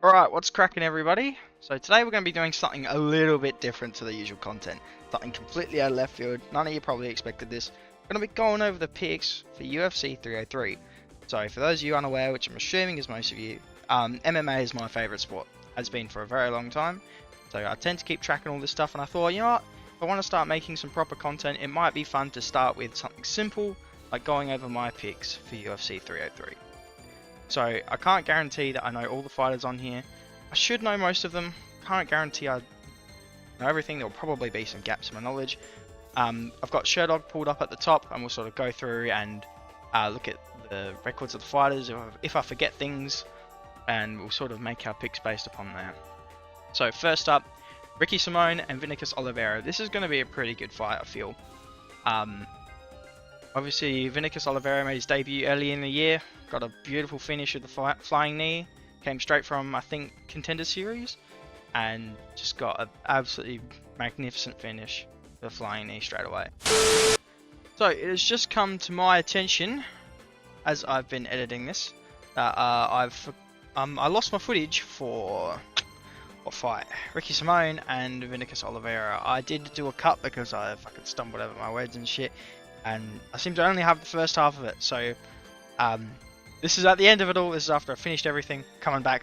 Alright, what's cracking everybody? So today we're going to be doing something a little bit different to the usual content. Something completely out of left field. None of you probably expected this. We're going to be going over the picks for UFC 303. So for those of you unaware, which I'm assuming is most of you, MMA is my favourite sport. Has been for a very long time. So I tend to keep tracking all this stuff, and I thought, you know what? If I want to start making some proper content, it might be fun to start with something simple, like going over my picks for UFC 303. So I can't guarantee that I know all the fighters on here. I should know most of them. Can't guarantee I know everything. There'll probably be some gaps in my knowledge. I've got Sherdog pulled up at the top, and we'll sort of go through and look at the records of the fighters if I forget things, and we'll sort of make our picks based upon that. So first up, Ricky Simone and Vinicius Oliveira. This is going to be a pretty good fight, I feel. Obviously, Vinicius Oliveira made his debut early in the year. Got a beautiful finish with the flying knee. Came straight from, I think, Contender Series. And just got an absolutely magnificent finish with the flying knee straight away. So, it has just come to my attention, as I've been editing this, that I lost my footage for what fight? Ricky Simone and Vinicius Oliveira. I did do a cut because I fucking stumbled over my words and shit. And I seem to only have the first half of it, so this is at the end of it all. This is after I finished everything, coming back,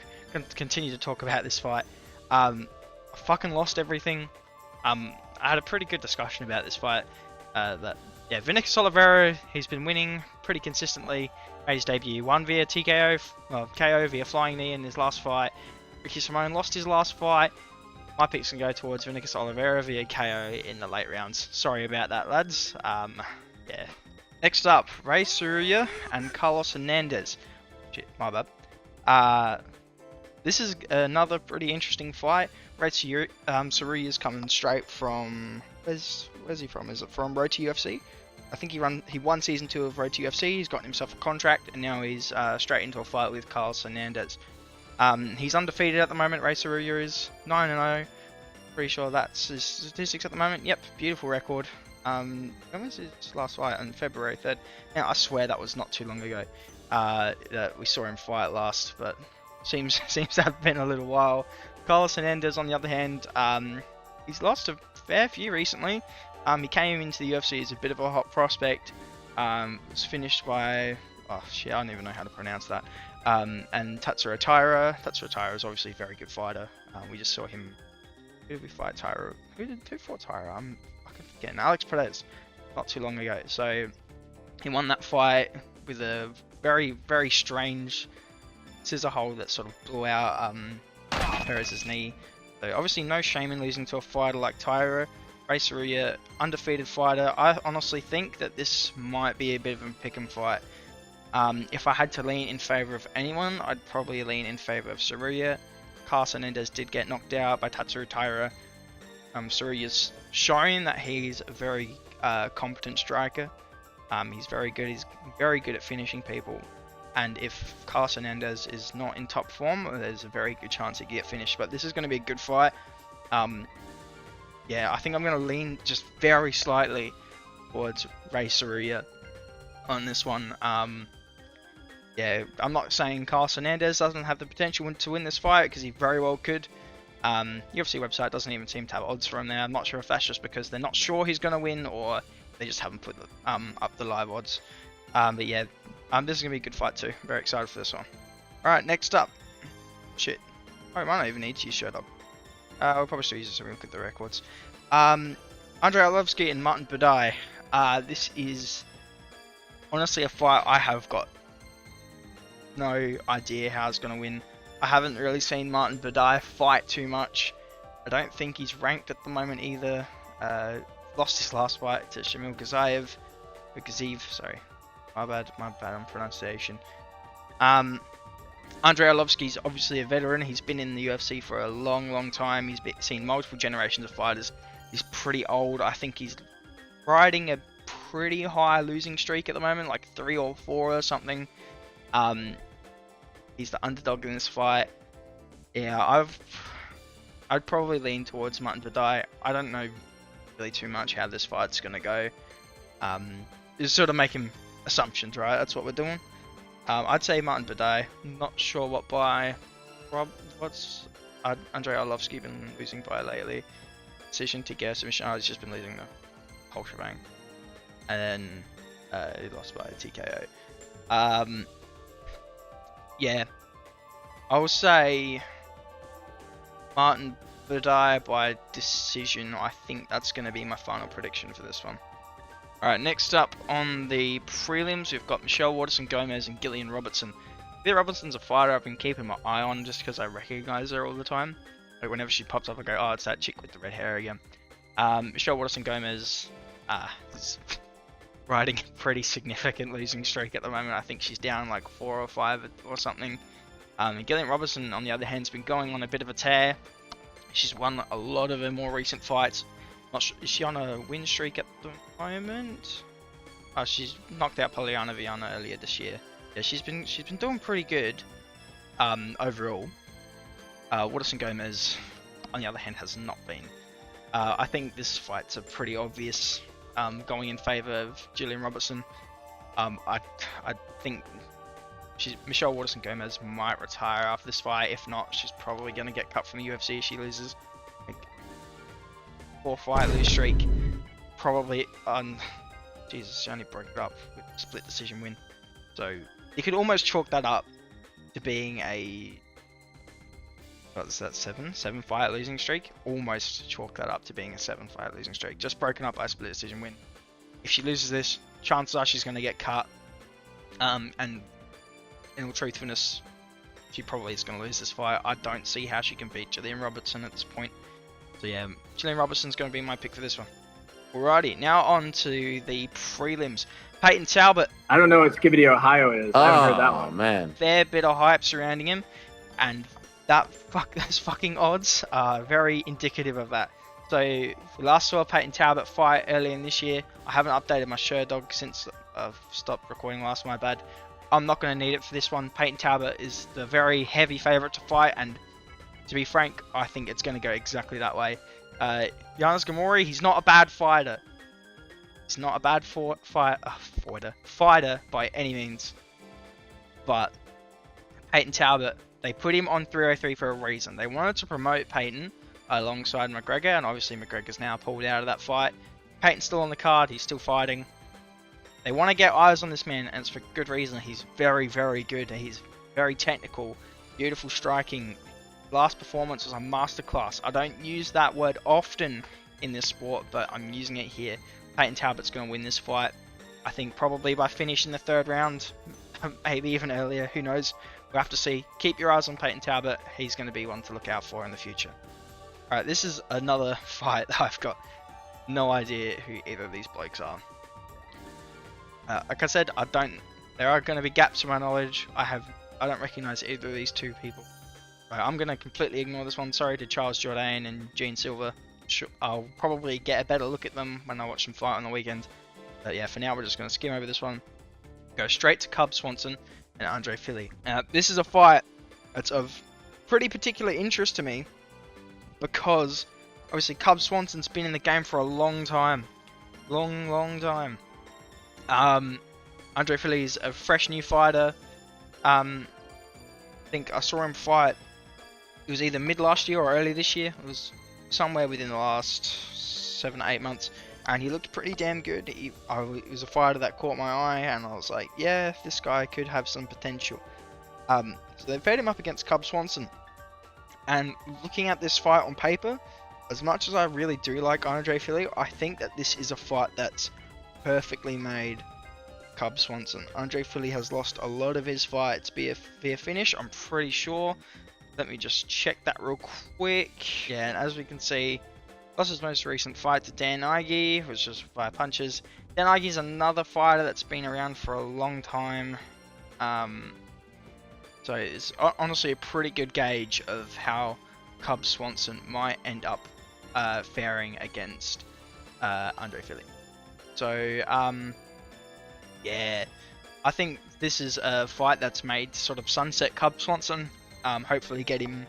continue to talk about this fight. I fucking lost everything. I had a pretty good discussion about this fight. Vinicius Oliveira, he's been winning pretty consistently. Made his debut, won via TKO, KO via flying knee in his last fight. Ricky Simone lost his last fight. My picks can go towards Vinicius Oliveira via KO in the late rounds. Sorry about that, lads. Yeah. Next up, Ray Saruya and Carlos Hernandez. Shit, my bad. This is another pretty interesting fight. Ray Saruya's coming straight from... Where's he from? Is it from Road to UFC? I think he won Season 2 of Road to UFC. He's gotten himself a contract, and now he's straight into a fight with Carlos Hernandez. He's undefeated at the moment. Ray Saruya is 9-0. Pretty sure that's his statistics at the moment. Yep, beautiful record. When was his last fight? On February 3rd. Now, I swear that was not too long ago that we saw him fight last, but seems to have been a little while. Carlos Hernandez, on the other hand, he's lost a fair few recently. He came into the UFC as a bit of a hot prospect. Was finished by... Oh, shit, I don't even know how to pronounce that. And Tatsuro Taira. Tatsuro Taira is obviously a very good fighter. We just saw him... Who did we fight Taira? Who fought Taira? I'm fucking forgetting. Alex Perez. Not too long ago. So, he won that fight with a very, very strange scissor hold that sort of blew out Perez's knee. So, obviously no shame in losing to a fighter like Taira. Ray Saruya, undefeated fighter. I honestly think that this might be a bit of a pick'em fight. If I had to lean in favour of anyone, I'd probably lean in favour of Saruya. Carlos Hernandez did get knocked out by Tatsuro Taira. Saruya's shown that he's a very competent striker. He's very good. He's very good at finishing people. And if Carlos Hernandez is not in top form, there's a very good chance he can get finished. But this is going to be a good fight. Yeah, I think I'm going to lean just very slightly towards Ray Saruya on this one. Yeah, I'm not saying Carlos Hernandez doesn't have the potential to win this fight, because he very well could. UFC website doesn't even seem to have odds for him there. I'm not sure if that's just because they're not sure he's going to win, or they just haven't put up the live odds. But yeah, this is going to be a good fight too. Very excited for this one. Alright, next up. Shit. I might not even need to use Sherdog. We'll probably still use this so we look at the records. Andrei Arlovsky and Martin Buday. This is honestly a fight I have got no idea how it's going to win. I haven't really seen Martin Buday fight too much. I don't think he's ranked at the moment either. Lost his last fight to Shamil Gaziv, sorry. My bad on pronunciation. Andrei Arlovsky's obviously a veteran. He's been in the UFC for a long time. He's seen multiple generations of fighters. He's pretty old. I think he's riding a pretty high losing streak at the moment, like 3 or 4 or something. He's the underdog in this fight. Yeah, I'd probably lean towards Martin Buday. I don't know really too much how this fight's gonna go. Just sort of making assumptions, right? That's what we're doing. I'd say Martin Buday. Not sure what by. Andrei Arlovsky been losing by lately? Decision to get submission. Oh, he's just been losing the whole shebang. And then he lost by TKO. Yeah, I will say Martin Budai by decision. I think that's going to be my final prediction for this one. Alright, next up on the prelims, we've got Michelle Waterson Gomez and Gillian Robertson. Gillian Robertson's a fighter I've been keeping my eye on just because I recognize her all the time. Like whenever she pops up, I go, oh, it's that chick with the red hair again. Michelle Waterson Gomez is riding a pretty significant losing streak at the moment. I think she's down like 4 or 5 or something. And Gillian Robertson, on the other hand, has been going on a bit of a tear. She's won a lot of her more recent fights. Not sure, is she on a win streak at the moment? Oh, she's knocked out Poliana Viana earlier this year. Yeah, she's been doing pretty good overall. Waterson Gomez, on the other hand, has not been. I think this fight's a pretty obvious going in favour of Gillian Robertson. I think Michelle Waterson Gomez might retire after this fight. If not, she's probably going to get cut from the UFC if she loses. Like, 4-fight lose streak. Probably on. Jesus, she only broke it up with a split decision win. So you could almost chalk that up to being a. What's that? 7-fight losing streak. Almost chalk that up to being a 7-fight losing streak. Just broken up by a split decision win. If she loses this, chances are she's going to get cut. And in all truthfulness, she probably is going to lose this fight. I don't see how she can beat Gillian Robertson at this point. So yeah, Gillian Robertson's going to be my pick for this one. Alrighty, now on to the prelims. Peyton Talbot. I don't know what Skibbity, Ohio is. I haven't heard that one. Oh, man. Fair bit of hype surrounding him. And those fucking odds are very indicative of that. So, we last saw a Peyton Talbot fight earlier in this year. I haven't updated my Sherdog since I've stopped recording last, my bad. I'm not going to need it for this one. Peyton Talbot is the very heavy favourite to fight, and to be frank, I think it's going to go exactly that way. Giannis Gamori, he's not a bad fighter. He's not a bad fighter by any means. But Peyton Talbot, they put him on 303 for a reason. They wanted to promote Peyton alongside McGregor, and obviously McGregor's now pulled out of that fight. Peyton's still on the card, he's still fighting. They want to get eyes on this man, and it's for good reason. He's very, very good. He's very technical, beautiful striking. Last performance was a masterclass. I don't use that word often in this sport, but I'm using it here. Peyton Talbot's going to win this fight. I think probably by finishing the 3rd round, maybe even earlier, who knows. We'll have to see. Keep your eyes on Peyton Talbot. He's going to be one to look out for in the future. Alright, this is another fight that I've got no idea who either of these blokes are. Like I said, there are going to be gaps in my knowledge. I don't recognize either of these two people. I'm going to completely ignore this one. Sorry to Charles Jourdain and Gene Silver. I'll probably get a better look at them when I watch them fight on the weekend. But yeah, for now we're just going to skim over this one. Go straight to Cub Swanson and Andre Fili. This is a fight that's of pretty particular interest to me because obviously Cub Swanson's been in the game for a long time. Long time. Andre Fili's a fresh new fighter. I think I saw him fight. It was either mid last year or early this year. It was somewhere within the last 7 to 8 months, and he looked pretty damn good. He was a fighter that caught my eye, and I was like, yeah, this guy could have some potential. So they paired him up against Cub Swanson, and looking at this fight on paper, as much as I really do like Andre Fili, I think that this is a fight that's perfectly made Cub Swanson. Andre Fili has lost a lot of his fights via finish, I'm pretty sure. Let me just check that real quick. Yeah, and as we can see, lost his most recent fight to Dan Ige, which was via punches. Dan Ige is another fighter that's been around for a long time. So it's honestly a pretty good gauge of how Cub Swanson might end up faring against Andre Fili. So, yeah, I think this is a fight that's made to sort of sunset Cub Swanson. Hopefully get him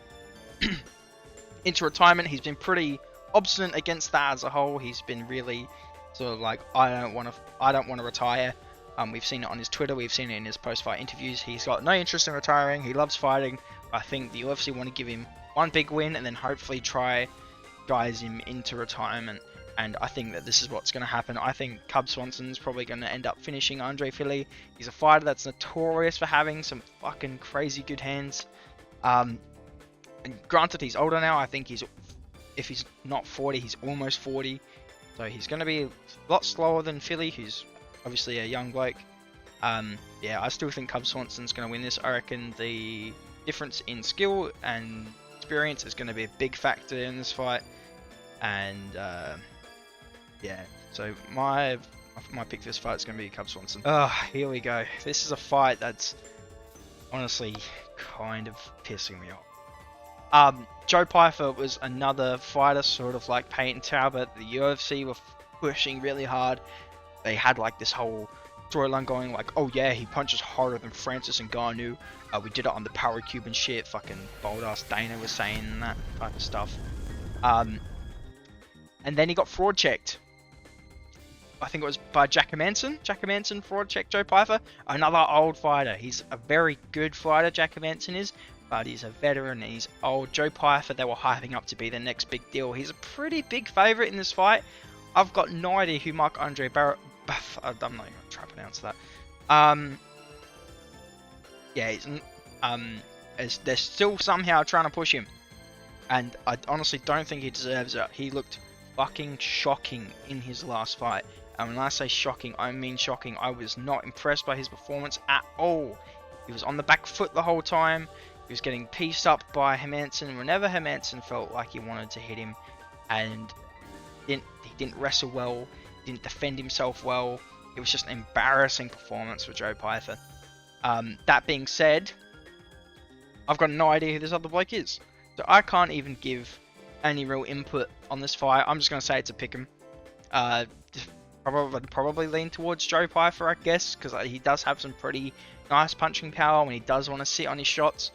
into retirement. He's been pretty obstinate against that as a whole. He's been really sort of like, I don't want to retire. We've seen it on his Twitter. We've seen it in his post-fight interviews. He's got no interest in retiring. He loves fighting. I think the UFC want to give him one big win and then hopefully try guise him into retirement. And I think that this is what's going to happen. I think Cub Swanson's probably going to end up finishing Andre Fili. He's a fighter that's notorious for having some fucking crazy good hands. And granted, he's older now. I think if he's not 40, he's almost 40. So he's going to be a lot slower than Fili, who's obviously a young bloke. Yeah, I still think Cub Swanson's going to win this. I reckon the difference in skill and experience is going to be a big factor in this fight. And yeah, so my pick for this fight is going to be Cub Swanson. Oh, here we go. This is a fight that's honestly kind of pissing me off. Joe Pyfer was another fighter, sort of like Peyton Talbot. The UFC were pushing really hard. They had like this whole storyline going like, oh yeah, he punches harder than Francis Ngannou. We did it on the Power Cube and shit. Fucking bold ass Dana was saying that type of stuff. And then he got fraud checked. I think it was by Jack Manson. Jack Manson fraud checked Joe Pyfer. Another old fighter. He's a very good fighter, Jack Manson is, but he's a veteran and he's old. Joe Pyfer, they were hyping up to be the next big deal. He's a pretty big favourite in this fight. I've got no idea who Marc-Andre Barrett... I'm not even going to try to pronounce that. Yeah, they're still somehow trying to push him. And I honestly don't think he deserves it. He looked fucking shocking in his last fight. And when I say shocking, I mean shocking. I was not impressed by his performance at all. He was on the back foot the whole time. He was getting pieced up by Hermansson whenever Hermansson felt like he wanted to hit him. And he didn't wrestle well, didn't defend himself well. It was just an embarrassing performance for Joe Pyfer. That being said, I've got no idea who this other bloke is. So I can't even give any real input on this fight. I'm just going to say it's a pick'em. Probably lean towards Joe Pyfer, I guess, because he does have some pretty nice punching power when he does want to sit on his shots.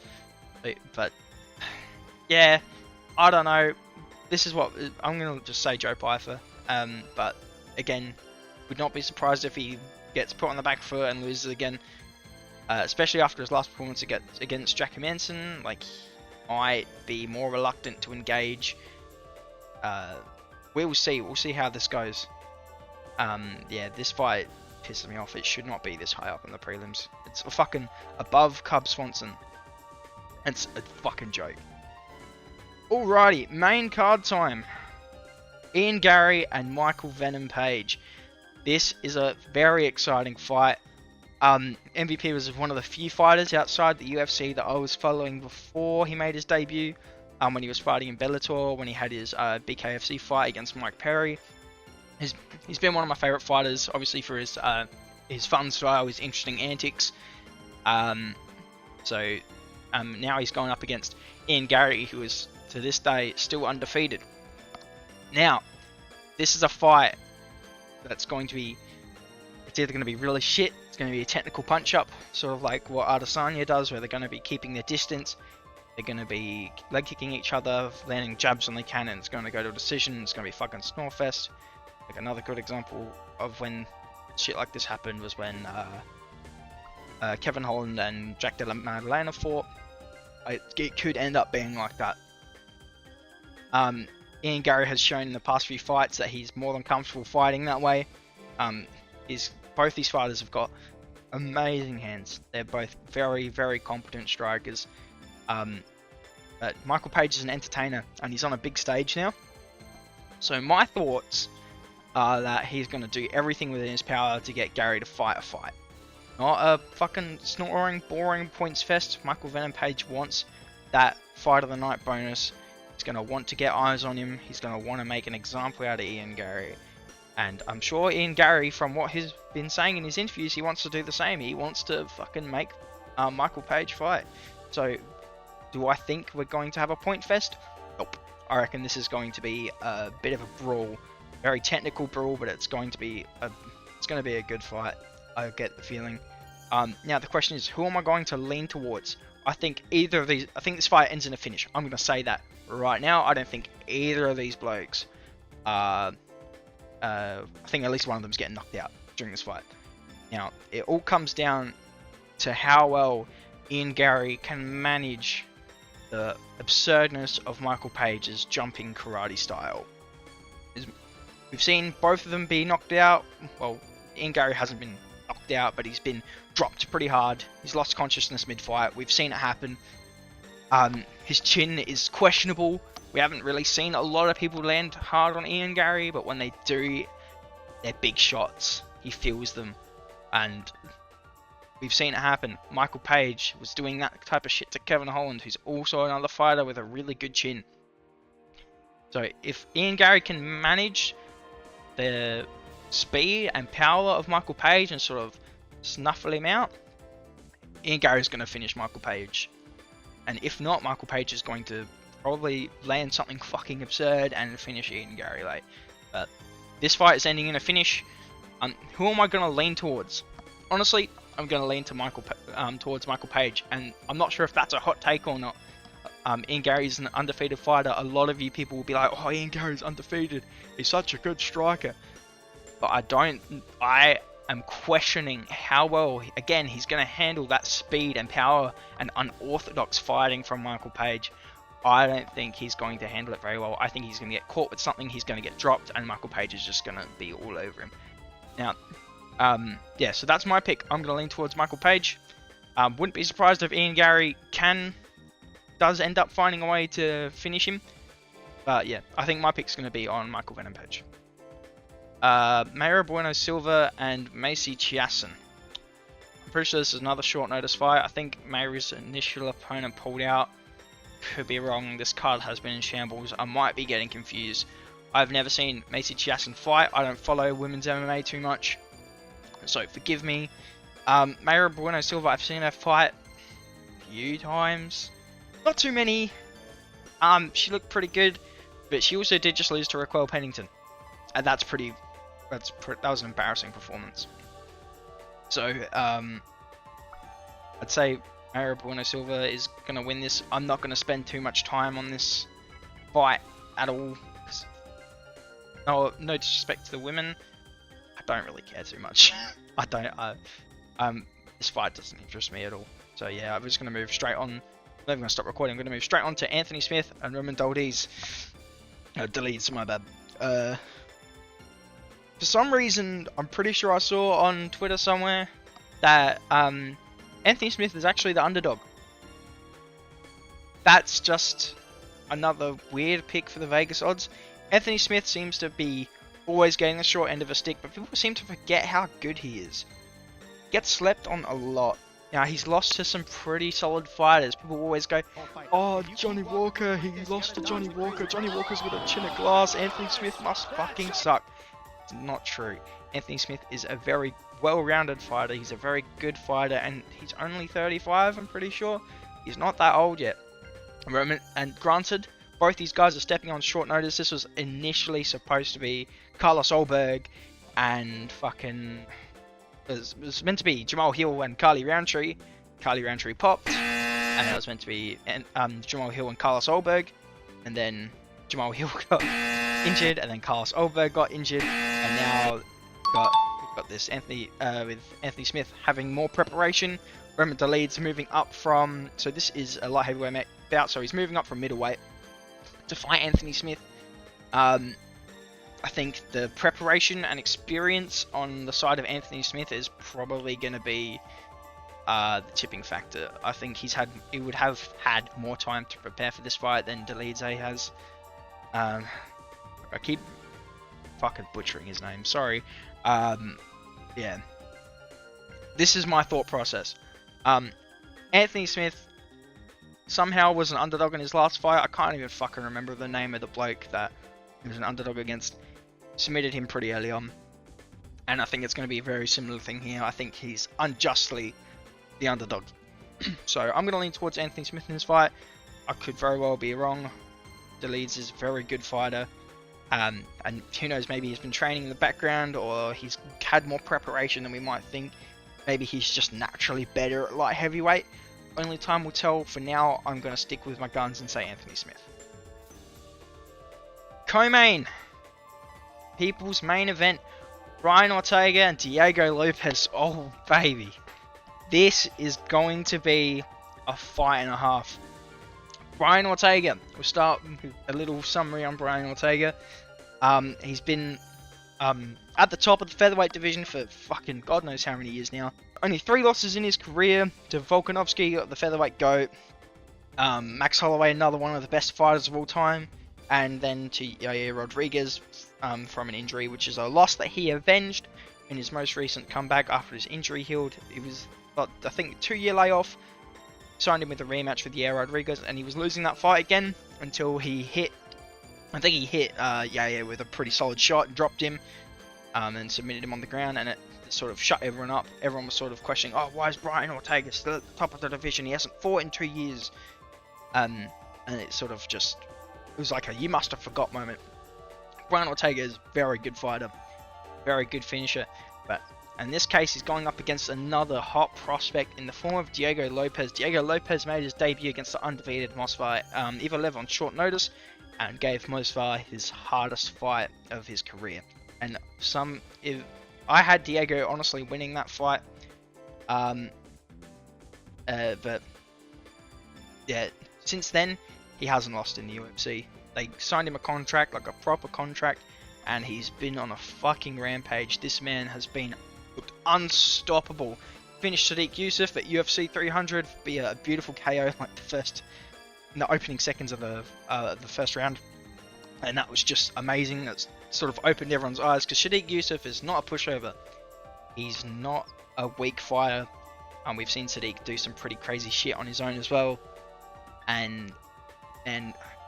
But yeah, I don't know. This is what I'm going to just say, Joe Pyfer. But again, would not be surprised if he gets put on the back foot and loses again. Especially after his last performance against Jack Manson. Like, he might be more reluctant to engage. We'll see. We'll see how this goes. Yeah, this fight pisses me off. It should not be this high up in the prelims. It's fucking above Cub Swanson. It's a fucking joke. Alrighty, main card time. Ian Garry and Michael Venom Page. This is a very exciting fight. MVP was one of the few fighters outside the UFC that I was following before he made his debut. When he was fighting in Bellator, when he had his BKFC fight against Mike Perry. He's been one of my favourite fighters, obviously for his fun style, his interesting antics. So now he's going up against Ian Garry, who is to this day still undefeated. Now, this is a fight that's going to be, it's either going to be really shit, it's going to be a technical punch-up, sort of like what Adesanya does, where they're going to be keeping their distance, they're going to be leg kicking each other, landing jabs when they can, and it's going to go to a decision, it's going to be fucking snorefest. Like another good example of when shit like this happened was when Kevin Holland and Jack Della Maddalena fought. It could end up being like that. Ian Garry has shown in the past few fights that he's more than comfortable fighting that way. Both these fighters have got amazing hands. They're both very, very competent strikers. But Michael Page is an entertainer, and he's on a big stage now. So my thoughts are that he's going to do everything within his power to get Garry to fight a fight. Not a fucking snoring, boring points fest. Michael Venom Page wants that fight of the night bonus. He's going to want to get eyes on him. He's going to want to make an example out of Ian Garry. And I'm sure Ian Garry, from what he's been saying in his interviews, he wants to do the same. He wants to fucking make Michael Page fight. So, do I think we're going to have a point fest? Nope. I reckon this is going to be a bit of a brawl. Very technical brawl, but it's going to be a good fight. I get the feeling. Now the question is, who am I going to lean towards? I think either of these. I think this fight ends in a finish. I'm going to say that right now. I don't think either of these blokes. I think at least one of them's getting knocked out during this fight. Now it all comes down to how well Ian Garry can manage the absurdness of Michael Page's jumping karate style. We've seen both of them be knocked out. Well, Ian Gary hasn't been knocked out, but he's been dropped pretty hard. He's lost consciousness mid-fight. We've seen it happen. His chin is questionable. We haven't really seen a lot of people land hard on Ian Gary, but when they do, they're big shots. He feels them, and we've seen it happen. Michael Page was doing that type of shit to Kevin Holland, who's also another fighter with a really good chin. So if Ian Gary can manage the speed and power of Michael Page and sort of snuffle him out, Ian Gary's going to finish Michael Page. And if not, Michael Page is going to probably land something fucking absurd and finish Ian Gary late. But this fight is ending in a finish. Who am I going to lean towards? Honestly, I'm going to lean to towards Michael Page, and I'm not sure if that's a hot take or not. Ian Gary's an undefeated fighter. A lot of you people will be like, oh, Ian Gary's undefeated. He's such a good striker. But I am questioning how well, again, he's going to handle that speed and power and unorthodox fighting from Michael Page. I don't think he's going to handle it very well. I think he's going to get caught with something, he's going to get dropped, and Michael Page is just going to be all over him. Now, yeah, so that's my pick. I'm going to lean towards Michael Page. Wouldn't be surprised if Ian Gary does end up finding a way to finish him. But yeah, I think my pick's going to be on Michael Venom Page. Mayra Bueno Silva and Macy Chiasson. I'm pretty sure this is another short notice fight. I think Mayra's initial opponent pulled out. Could be wrong. This card has been in shambles. I might be getting confused. I've never seen Macy Chiasson fight. I don't follow women's MMA too much, so forgive me. Mayra Bueno Silva, I've seen her fight a few times. Not too many. She looked pretty good, but she also did just lose to Raquel Pennington, and that was an embarrassing performance. So I'd say Mayra Bueno Silva is going to win this. I'm not going to spend too much time on this fight at all. No disrespect to the women, I don't really care too much. This fight doesn't interest me at all. So yeah, I'm just going to move straight on. I'm not even going to stop recording. I'm going to move straight on to Anthony Smith and Roman Dolidze. Deletes, my bad. For some reason, I'm pretty sure I saw on Twitter somewhere that Anthony Smith is actually the underdog. That's just another weird pick for the Vegas odds. Anthony Smith seems to be always getting the short end of a stick, but people seem to forget how good he is. Gets slept on a lot. Now, he's lost to some pretty solid fighters. People always go, oh, Johnny Walker, he lost to Johnny Walker. Johnny Walker's got a chin of glass. Anthony Smith must fucking suck. It's not true. Anthony Smith is a very well-rounded fighter. He's a very good fighter, and he's only 35, I'm pretty sure. He's not that old yet. And granted, both these guys are stepping on short notice. This was initially supposed to be Carlos Ulberg and fucking... It was meant to be Jamal Hill and Carly Roundtree. Carly Roundtree popped, and it was meant to be Jamal Hill and Carlos Ulberg, and then Jamal Hill got injured, and then Carlos Ulberg got injured, and now we've got this with Anthony Smith having more preparation. Roman Dolidze moving up from, so this is a light heavyweight bout, so he's moving up from middleweight to fight Anthony Smith. I think the preparation and experience on the side of Anthony Smith is probably going to be the tipping factor. I think he would have had more time to prepare for this fight than Dolidze has. I keep fucking butchering his name, sorry. Yeah. This is my thought process. Anthony Smith somehow was an underdog in his last fight. I can't even fucking remember the name of the bloke that he was an underdog against. Submitted him pretty early on, and I think it's going to be a very similar thing here. I think he's unjustly the underdog. So I'm going to lean towards Anthony Smith in this fight. I could very well be wrong. Dolidze is a very good fighter, and who knows, maybe he's been training in the background, or he's had more preparation than we might think. Maybe he's just naturally better at light heavyweight. Only time will tell. For now, I'm going to stick with my guns and say Anthony Smith. Co-main. People's main event, Brian Ortega and Diego Lopez. Oh baby, this is going to be a fight and a half. Brian Ortega. We'll start with a little summary on Brian Ortega. He's been at the top of the featherweight division for fucking God knows how many years now. Only 3 losses in his career: to Volkanovski, the featherweight GOAT, Max Holloway, another one of the best fighters of all time, and then to Yair Rodriguez from an injury, which is a loss that he avenged in his most recent comeback after his injury healed. It was, I think, a 2-year layoff. Signed him with a rematch with Yair Rodriguez, and he was losing that fight again until he hit, I think he hit Yair with a pretty solid shot and dropped him, and submitted him on the ground, and it sort of shut everyone up. Everyone was sort of questioning, oh, why is Brian Ortega still at the top of the division? He hasn't fought in 2 years. And it sort of just, it was like a you must have forgot moment. Brian Ortega is a very good fighter, very good finisher, but in this case he's going up against another hot prospect in the form of Diego Lopez. Diego Lopez made his debut against the undefeated Mosfar Ivalev on short notice, and gave Mosfar his hardest fight of his career. And if I had Diego honestly winning that fight, but yeah, since then he hasn't lost in the UFC. They signed him a contract, like a proper contract, and he's been on a fucking rampage. This man has been looked unstoppable. Finished Sadiq Yusuff at UFC 300 via a beautiful KO, like in the opening seconds of the first round, and that was just amazing. That's sort of opened everyone's eyes, because Sadiq Yusuff is not a pushover. He's not a weak fighter, and we've seen Sadiq do some pretty crazy shit on his own as well, and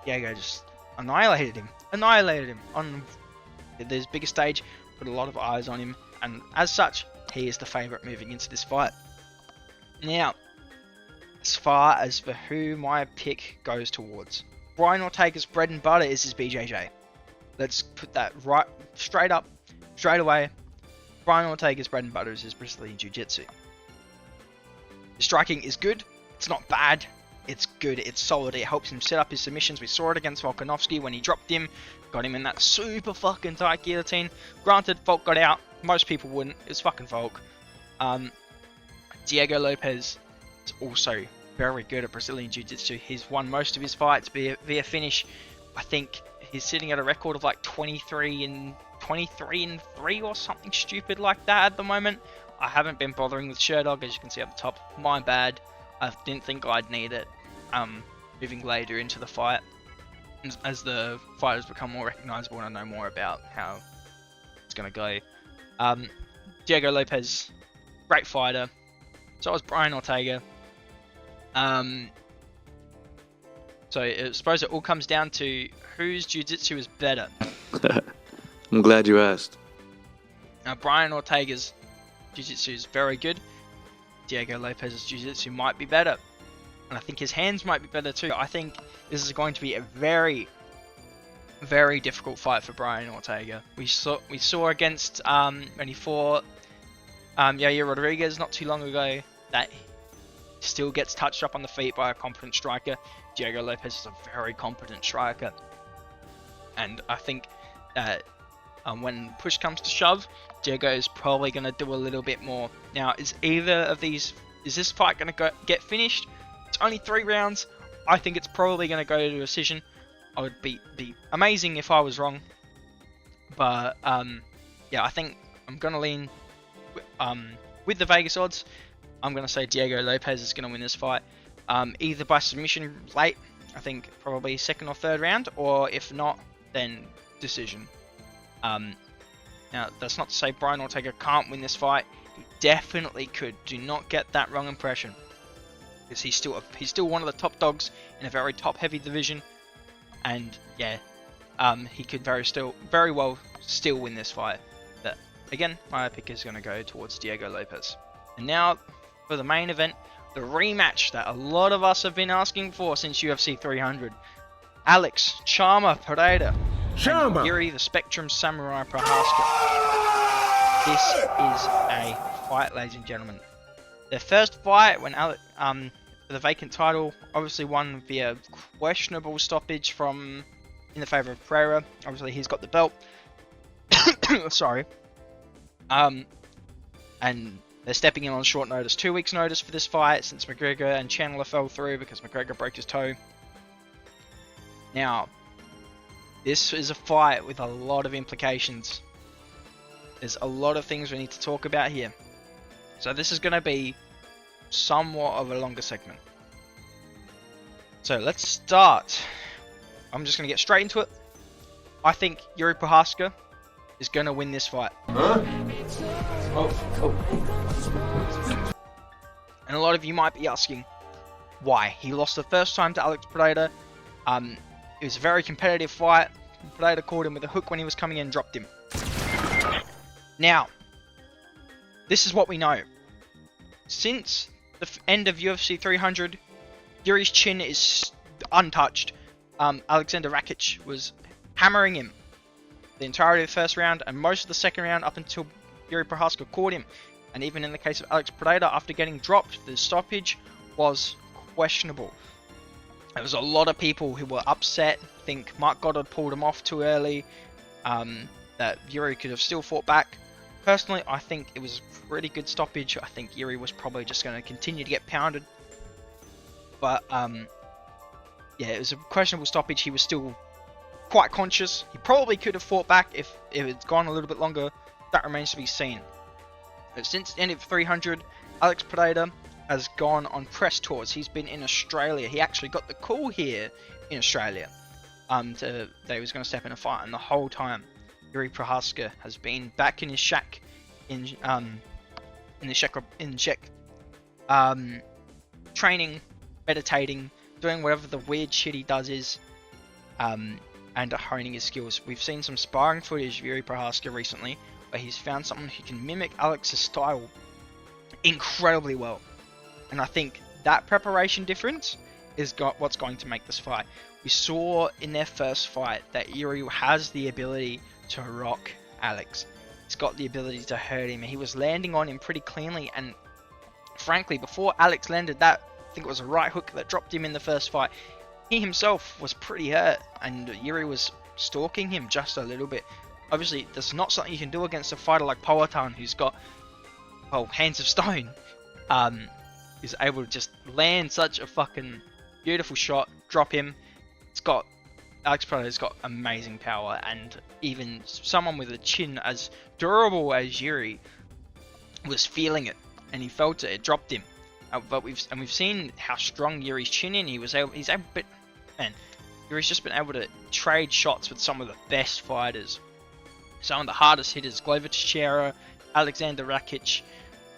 Diego just annihilated him on this bigger stage, put a lot of eyes on him, and as such, he is the favourite moving into this fight. Now, as far as for who my pick goes towards, Brian Ortega's bread and butter is his BJJ. Let's put that right straight away. Brian Ortega's bread and butter is his Brazilian Jiu-Jitsu. His striking is good. It's not bad. It's good. It's solid. It helps him set up his submissions. We saw it against Volkanovski when he dropped him. Got him in that super fucking tight guillotine. Granted, Volk got out. Most people wouldn't. It's fucking Volk. Diego Lopez is also very good at Brazilian Jiu-Jitsu. He's won most of his fights via finish. I think he's sitting at a record of like 23 and 3 or something stupid like that at the moment. I haven't been bothering with Sherdog, as you can see at the top. My bad. I didn't think I'd need it moving later into the fight, as the fighters become more recognizable and I know more about how it's going to go. Diego Lopez, great fighter. So was Brian Ortega. So I suppose it all comes down to whose jiu-jitsu is better. I'm glad you asked. Now, Brian Ortega's jiu-jitsu is very good. Diego Lopez's jiu-jitsu might be better, and I think his hands might be better too. I think this is going to be a very, very difficult fight for Brian Ortega. We saw against when he fought Yair Rodriguez not too long ago that he still gets touched up on the feet by a competent striker. Diego Lopez is a very competent striker, and I think that when push comes to shove, Diego is probably going to do a little bit more. Now, is this fight going to get finished? It's only 3 rounds. I think it's probably going to go to a decision. I would be amazing if I was wrong. But, yeah, I think I'm going to lean with the Vegas odds. I'm going to say Diego Lopez is going to win this fight. Either by submission late, I think probably 2nd or 3rd round, or if not, then decision. Now, that's not to say Brian Ortega can't win this fight. He definitely could. Do not get that wrong impression, because he's still one of the top dogs in a very top-heavy division, and yeah, he could very well still win this fight. But again, my pick is going to go towards Diego Lopez. And now for the main event, the rematch that a lot of us have been asking for since UFC 300. Alex Charmer Pereira and Yuri the Spectrum Samurai Prohaska. This is a fight, ladies and gentlemen. Their first fight when Alex, for the vacant title, obviously won via questionable stoppage in the favour of Pereira. Obviously he's got the belt. Sorry. And they're stepping in on short notice. 2 weeks notice for this fight, since McGregor and Chandler fell through because McGregor broke his toe. Now, this is a fight with a lot of implications. There's a lot of things we need to talk about here. So this is going to be somewhat of a longer segment. So let's start. I'm just going to get straight into it. I think Yuri Prochazka is going to win this fight. And a lot of you might be asking why. He lost the first time to Alex Pereira. It was a very competitive fight. Pereira caught him with a hook when he was coming in and dropped him. Now, this is what we know. Since the end of UFC 300, Yuri's chin is untouched. Alexander Rakic was hammering him the entirety of the first round and most of the second round up until Yuri Prochazka caught him. And even in the case of Alex Pereira, after getting dropped, the stoppage was questionable. There was a lot of people who were upset, think Mark Goddard pulled him off too early, that Yuri could have still fought back. Personally, I think it was a pretty good stoppage. I think Yuri was probably just going to continue to get pounded. But, yeah, it was a questionable stoppage. He was still quite conscious. He probably could have fought back if it had gone a little bit longer. That remains to be seen. But since the end of 300, Alex Pereira has gone on press tours. He's been in Australia. He actually got the call here in Australia that he was going to step in a fight, and the whole time Yuri Prochazka has been back in his shack in Czech, training, meditating, doing whatever the weird shit he does is, and honing his skills. We've seen some sparring footage of Yuri Prochazka recently, where he's found someone who can mimic Alex's style incredibly well. And I think that preparation difference is what's going to make this fight. We saw in their first fight that Yuri has the ability to rock Alex. He's got the ability to hurt him. He was landing on him pretty cleanly, and frankly, before Alex landed that, I think it was a right hook that dropped him in the first fight, he himself was pretty hurt, and Yuri was stalking him just a little bit. Obviously, that's not something you can do against a fighter like Powhatan, who's got, well, hands of stone. He's able to just land such a fucking beautiful shot, drop him. Alex Pereira's got amazing power, and even someone with a chin as durable as Yuri was feeling it, and he felt it. It dropped him. But we've seen how strong Yuri's chin is. Yuri's just been able to trade shots with some of the best fighters, some of the hardest hitters: Glover Teixeira, Alexander Rakic,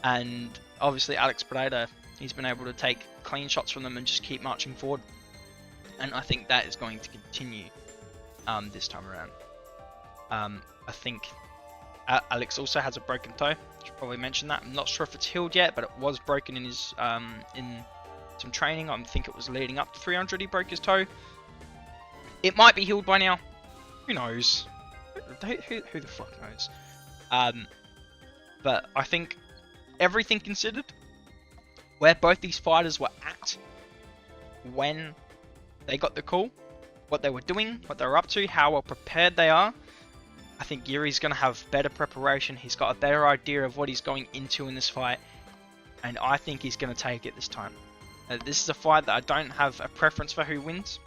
and obviously Alex Pereira. He's been able to take clean shots from them and just keep marching forward. And I think that is going to continue this time around. I think Alex also has a broken toe. I should probably mention that. I'm not sure if it's healed yet, but it was broken in his in some training. I think it was leading up to 300 he broke his toe. It might be healed by now. Who knows? Who the fuck knows? But I think everything considered, where both these fighters were at when they got the call, what they were doing, what they were up to, how well prepared they are, I think Yuri's going to have better preparation. He's got a better idea of what he's going into in this fight, and I think he's going to take it this time. This is a fight that I don't have a preference for who wins.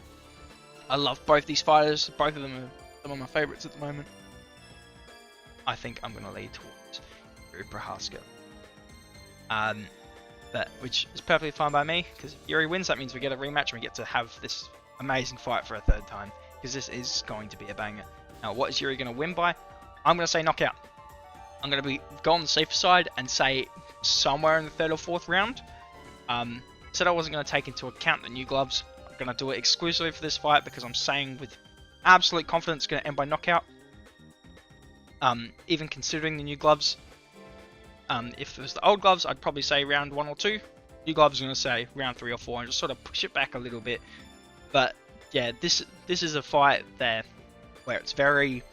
I love both these fighters. Both of them are some of my favourites at the moment. I think I'm going to lead towards Yuri Prochazka. Which is perfectly fine by me, because if Yuri wins, that means we get a rematch and we get to have this amazing fight for a third time, because this is going to be a banger. Now, what is Yuri going to win by? I'm going to say knockout. I'm going to go on the safer side and say somewhere in the third or fourth round. Said I wasn't going to take into account the new gloves. I'm going to do it exclusively for this fight, because I'm saying with absolute confidence it's going to end by knockout. Even considering the new gloves. If it was the old gloves, I'd probably say round 1 or 2. New gloves, I'm going to say round 3 or 4, and just sort of push it back a little bit. But yeah, this is a fight there where it's very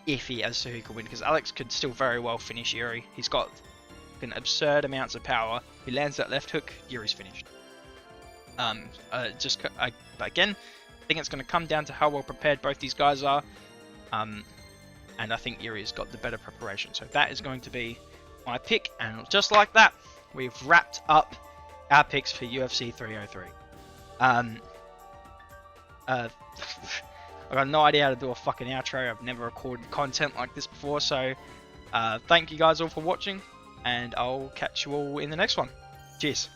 iffy as to who could win, because Alex could still very well finish Yuri. He's got an absurd amounts of power. He lands that left hook, Yuri's finished. Again, I think it's going to come down to how well prepared both these guys are. And I think Yuri's got the better preparation. So that is going to be my pick, and just like that, we've wrapped up our picks for UFC 303. I got no idea how to do a fucking outro. I've never recorded content like this before, so thank you guys all for watching, and I'll catch you all in the next one. Cheers.